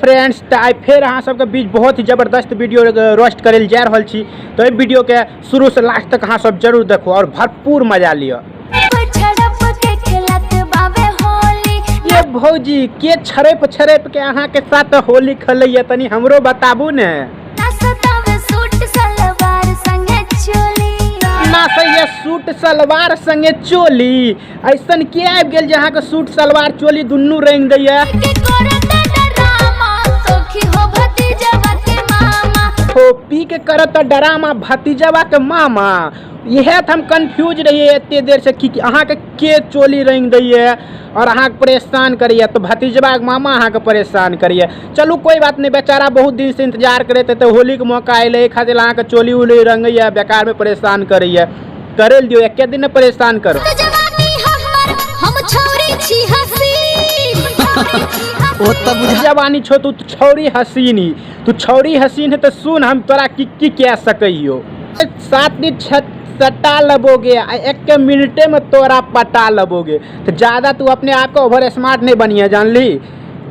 Friends, तो आई फिर अहाँ सबके बीच बहुत ही जबरदस्त वीडियो रोस्ट करे जा रहा छी। तो ये वीडियो के शुरू से लास्ट तक अहाँ सब जरूर देखो और भरपूर मजा लियो। ये भौजी के छड़प के अहाँ के साथ होली खेलैया, तनी हमरो बताबू ने। ना सही सूट सलवार संगे चोली, ऐसन के आबि गेल जे अहाँ के सूट सलवार चोली दुनू रंग दैया। पी के करत डरामा भतीजवा के मामा, यह तो हम कंफ्यूज रहिए इतने देर से कि अहाँ के चोली रंग दैये और अहाँ परेशान करिए, तो भतीजवा के मामा अहाँ के परेशान करिए। चलू कोई बात नहीं, बेचारा बहुत दिन से इंतजार करे थे, तो होली के मौका अल खातिर अहाँ के चोली उली रंगैया, बेकार में परेशान करिए। करे दियो, एक दिन परेशान करो। जवानी छो तू छौरी हसीनी, तू छौरी हसीन है तो सुन, हम तोरा की कह सकियो। 7 दिन सटा लबोगे, 1 मिनटे में तोरा पटा लबोगे। तो ज़्यादा तू अपने आप को ओवर स्मार्ट नहीं बनिए, जान ली।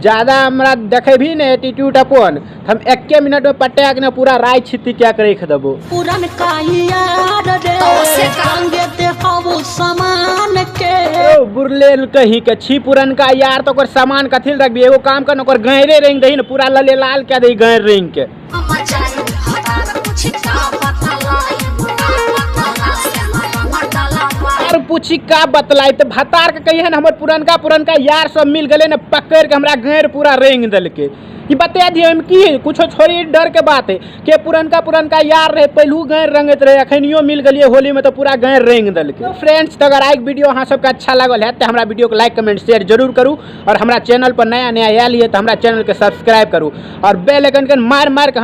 ज़्यादा हमारा देखे भी नहीं एटीट्यूड अपन, हम 1 मिनट में पटे के पूरा राय छिती क्या करे देबो। बुरलेल कहीं के छी पुरन का यार, तो सामान कथिल रखबी, एगो काम कर ओकर गहरे रेंग दही न, पूरा लले लाल क्या दही गहर रेंग के। पूछी का बतलाई तो भतार के कही है ना, हमर पुरनका यार सब मिल गए न, पकड़ के हमरा गैर पूरा रेंग दल के। ये बता दिए हम की कुछ छोड़ी डर के बात है कि पुरनका यार रहे, पहलू गैर रंगत रहे, अखनियो मिल गए होली में तो पूरा गैर रेंग दल के। तो फ्रेंड्स, तो अगर आज वीडियो अहाँ सबके अच्छा लगल है तो हमारा वीडियो को लाइक कमेंट शेयर जरूर करूँ, और हमारा चैनल पर नया आयल है तो हमारा चैनल के सब्सक्राइब करूँ, और बेल आइकन के मार के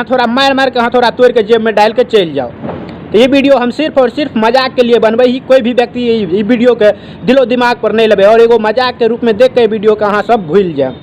हथौड़ा तोड़ के जेब में डाल के चल जाओ। तो ये वीडियो हम सिर्फ और सिर्फ मजाक के लिए बनबे ही, कोई भी व्यक्ति ये वीडियो के दिलो दिमाग पर नहीं लगे और एगो मजाक के रूप में देख के वीडियो के अहाँ सब भूल जाए।